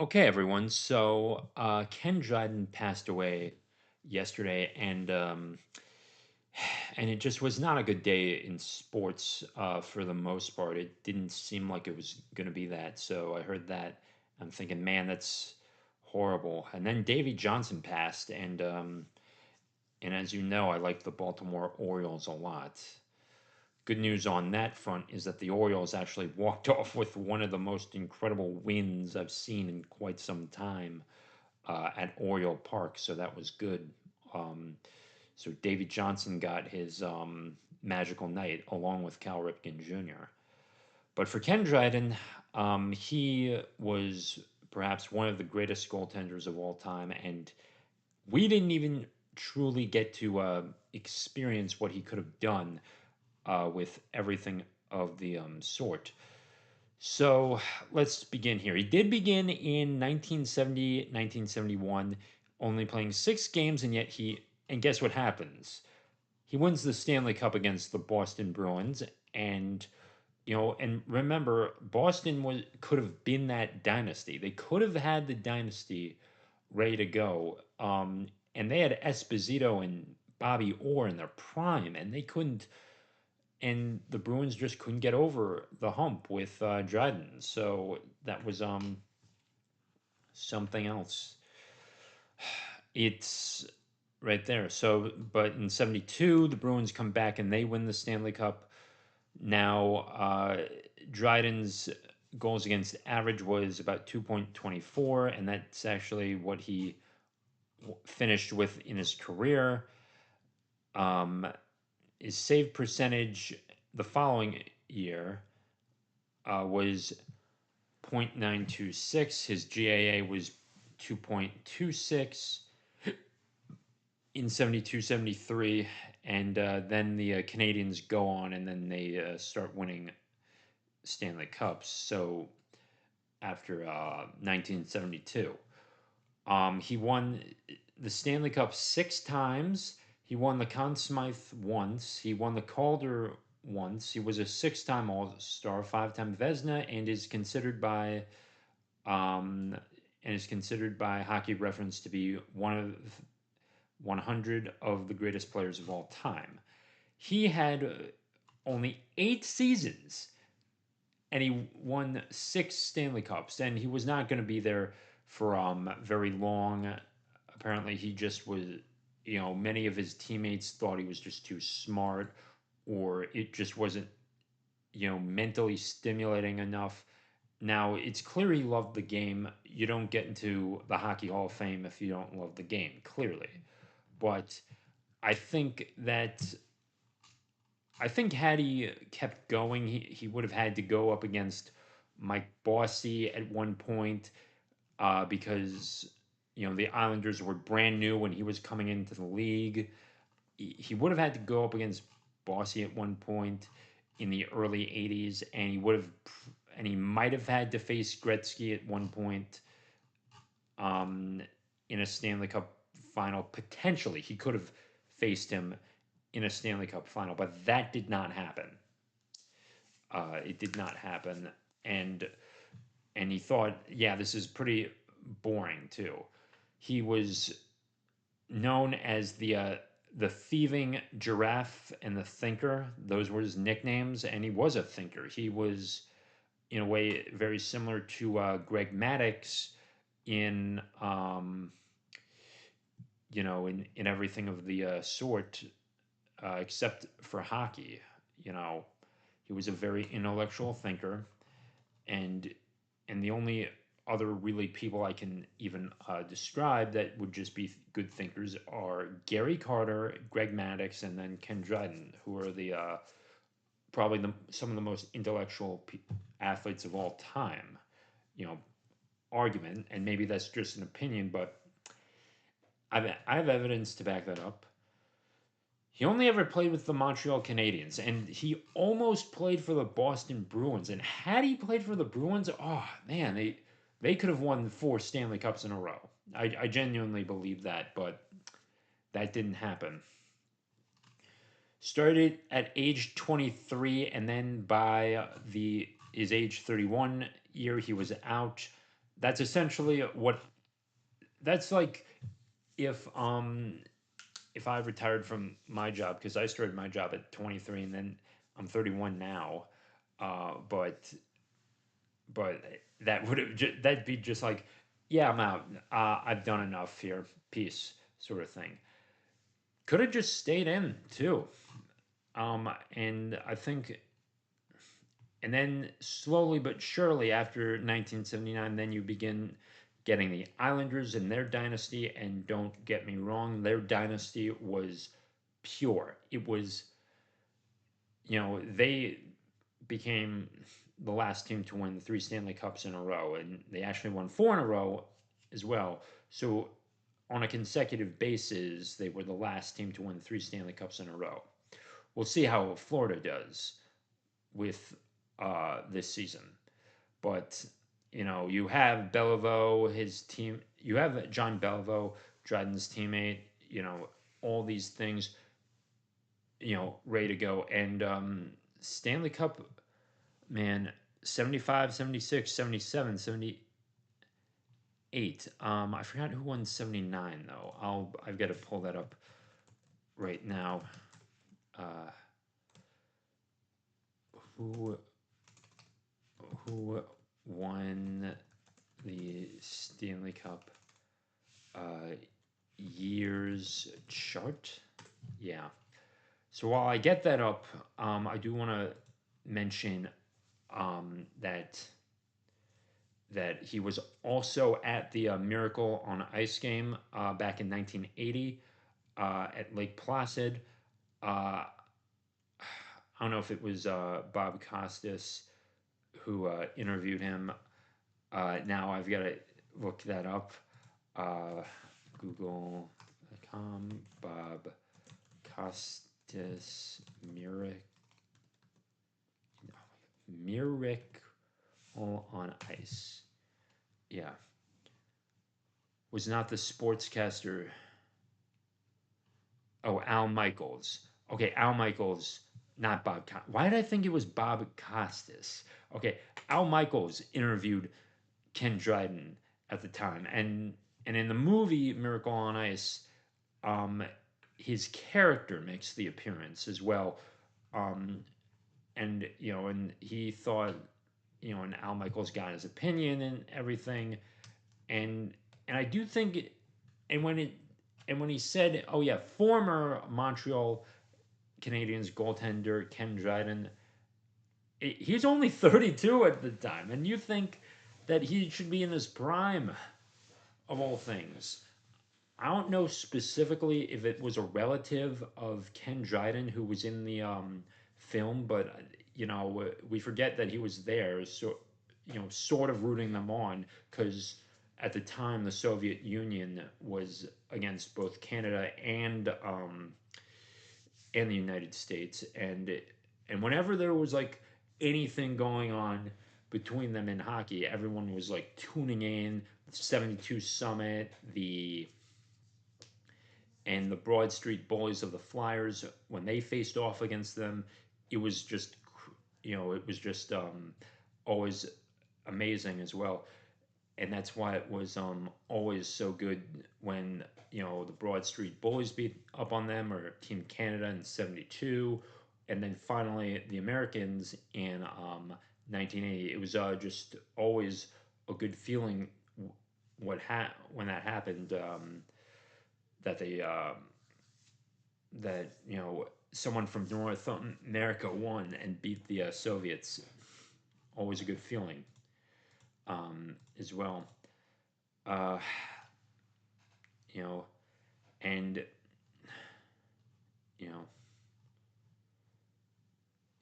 Okay, everyone. So Ken Dryden passed away yesterday, and it just was not a good day in sports for the most part. It didn't seem like it was going to be that. So I heard that. I'm thinking, man, that's horrible. And then Davy Johnson passed, and as you know, I like the Baltimore Orioles a lot. Good news on that front is that the Orioles actually walked off with one of the most incredible wins I've seen in quite some time at Oriole Park, so that was good. Um, so David Johnson got his magical night along with Cal Ripken Jr. But for Ken Dryden, he was perhaps one of the greatest goaltenders of all time, and we didn't even truly get to experience what he could have done with everything of the sort. So let's begin here. He did begin in 1970, 1971, only playing 6 games, and and guess what happens? He wins the Stanley Cup against the Boston Bruins, and and remember, Boston could have been that dynasty. They could have had the dynasty ready to go, and they had Esposito and Bobby Orr in their prime, and they couldn't and the Bruins just couldn't get over the hump with Dryden. So that was something else. It's right there. So, but in '72, the Bruins come back and they win the Stanley Cup. Now, Dryden's goals against average was about 2.24, and that's actually what he finished with in his career. Um, his save percentage the following year was 0.926. His GAA was 2.26 in 72 73. And then the Canadians go on and then they start winning Stanley Cups. So after 1972, he won the Stanley Cup 6 times. He won the Conn Smythe once. He won the Calder once. He was a 6-time All Star, 5-time Vezina, um, and is considered by Hockey Reference to be one of 100 of the greatest players of all time. He had only 8 seasons, and he won 6 Stanley Cups, and he was not going to be there for very long. Apparently, he just was. Many of his teammates thought he was just too smart, or it just wasn't mentally stimulating enough. Now, it's clear he loved the game. You don't get into the Hockey Hall of Fame if you don't love the game, clearly. But I think that I think had he kept going, he would have had to go up against Mike Bossy at one point because the Islanders were brand new when he was coming into the league. He would have had to go up against Bossy at one point in the early '80s, and he might have had to face Gretzky at one point um, in a Stanley Cup final. Potentially, he could have faced him in a Stanley Cup final, but that did not happen. It did not happen, and and he thought, yeah, this is pretty boring too. He was known as the thieving giraffe and the thinker. Those were his nicknames, and he was a thinker. He was, in a way, very similar to Greg Maddux in in everything of the sort, except for hockey. You know, he was a very intellectual thinker, and and the only other really people I can even describe that would just be good thinkers are Gary Carter, Greg Maddux, and then Ken Dryden, who are the probably some of the most intellectual athletes of all time. You know, argument, and maybe that's just an opinion, but I have evidence to back that up. He only ever played with the Montreal Canadiens, and he almost played for the Boston Bruins. And had he played for the Bruins, oh man, they could have won 4 Stanley Cups in a row. I genuinely believe that, but that didn't happen. Started at age 23, and then by the his age 31 year, he was out. that's essentially what that's like if if I retired from my job, because I started my job at 23 and then I'm 31 now, but that would have that'd be just like, yeah, I'm out. I've done enough here. Peace, sort of thing. Could have just stayed in too. And I think, and then slowly but surely after 1979, then you begin getting the Islanders and their dynasty. And don't get me wrong, their dynasty was pure. It was, they became the last team to win 3 Stanley Cups in a row, and they actually won 4 in a row as well. So on a consecutive basis, they were the last team to win 3 Stanley Cups in a row. We'll see how Florida does with this season. But you have Beliveau, his team. You have John Beliveau, Dryden's teammate. All these things. Ready to go. And Stanley Cup, man, 75, 76, 77, 78. I forgot who won 79 though. I've got to pull that up right now. Uh, who who won the Stanley Cup uh, years chart? Yeah. So while I get that up, I do want to mention that he was also at the Miracle on Ice game back in 1980 at Lake Placid. I don't know if it was Bob Costas who interviewed him. Now I've got to look that up. Uh, Google.com, Bob Costas Miracle on Ice. Yeah. Was not the sportscaster. Oh, Al Michaels. Okay, Al Michaels, not Bob. Why did I think it was Bob Costas? Okay, Al Michaels interviewed Ken Dryden at the time, and in the movie Miracle on Ice, um, his character makes the appearance as well, um, and he thought, and Al Michaels got his opinion and everything, and I do think, and when he said, oh yeah, former Montreal Canadiens goaltender Ken Dryden, he's only 32 at the time, and you think that he should be in his prime of all things. I don't know specifically if it was a relative of Ken Dryden who was in the film, but we forget that he was there, so sort of rooting them on because at the time the Soviet Union was against both Canada and the United States, and whenever there was like anything going on between them in hockey, everyone was like tuning in. The 72 Summit, the Broad Street Bullies of the Flyers, when they faced off against them, it was just always amazing as well. And that's why it was always so good when the Broad Street Bullies beat up on them, or Team Canada in '72, and then finally the Americans in 1980. It was just always a good feeling when that happened. That they that someone from North America won and beat the Soviets. Always a good feeling as well. Uh, you know, and you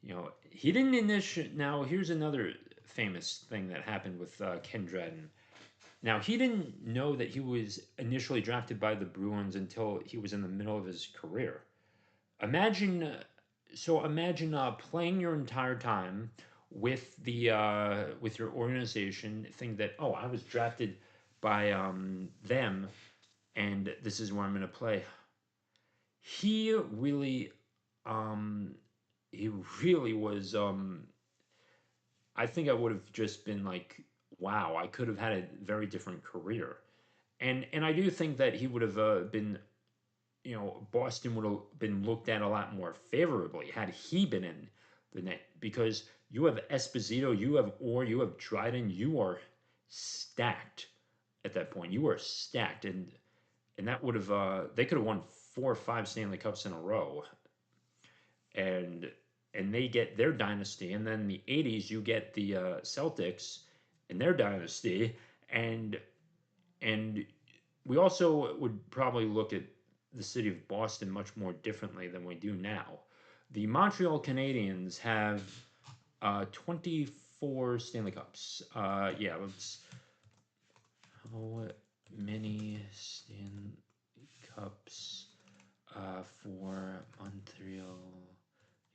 know, he didn't initiate. Now, here's another famous thing that happened with Ken Dryden. Now, he didn't know that he was initially drafted by the Bruins until he was in the middle of his career. Imagine, imagine playing your entire time with your organization, think that, oh, I was drafted by them, and this is where I'm going to play. He really, um, he really was. I think I would have just been like wow, I could have had a very different career. And I do think that he would have been, Boston would have been looked at a lot more favorably had he been in the net, because you have Esposito, you have Orr, you have Dryden, you are stacked at that point. You are stacked, and that would have they could have won 4 or 5 Stanley Cups in a row, and they get their dynasty, and then in the '80s you get the Celtics and their dynasty, and and we also would probably look at the city of Boston much more differently than we do now. The Montreal Canadiens have 24 Stanley Cups. Yeah, let's. How many Stanley Cups for Montreal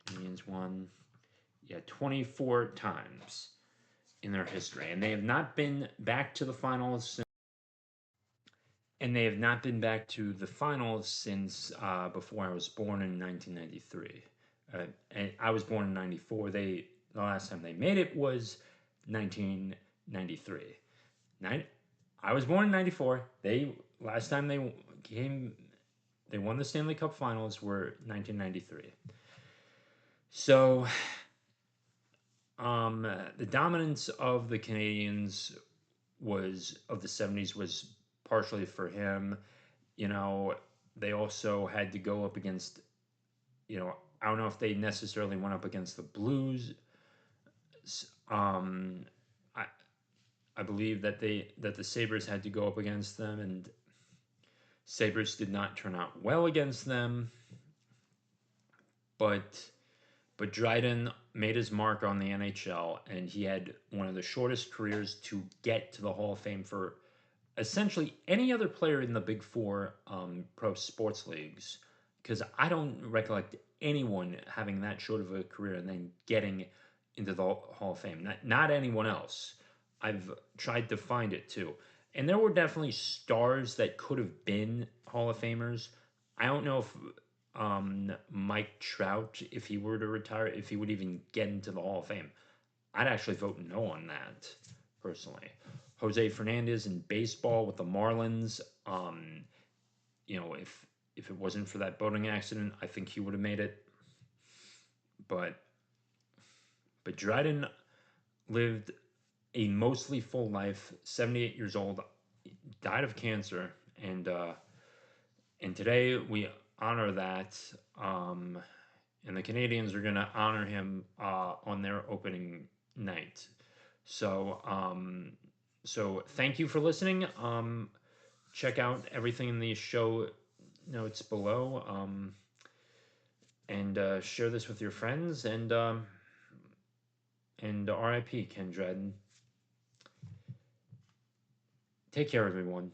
Canadiens won? Yeah, 24 times in their history, and they have not been back to the finals. And they have not been back to the finals since before I was born in 1993. And I was born in '94. The last time they made it was 1993. I was born in '94. They last time they won the Stanley Cup Finals were 1993. So the dominance of the Canadians was of the '70s was partially for him. You know, they also had to go up against, I don't know if they necessarily went up against the Blues. Um, I I believe that the Sabres had to go up against them, and Sabres did not turn out well against them. But Dryden made his mark on the NHL, and he had one of the shortest careers to get to the Hall of Fame for essentially any other player in the Big Four pro sports leagues, because I don't recollect anyone having that short of a career and then getting into the Hall of Fame. Not anyone else. I've tried to find it too. And there were definitely stars that could have been Hall of Famers. I don't know if Mike Trout, if he were to retire, if he would even get into the Hall of Fame. I'd actually vote no on that, personally. Jose Fernandez in baseball with the Marlins. If it wasn't for that boating accident, I think he would have made it. But Dryden lived a mostly full life. 78 years old, died of cancer, and today we honor that. And the Canadians are going to honor him on their opening night. So, thank you for listening. Check out everything in the show notes below, and share this with your friends. And R.I.P. Ken Dryden. Take care, everyone.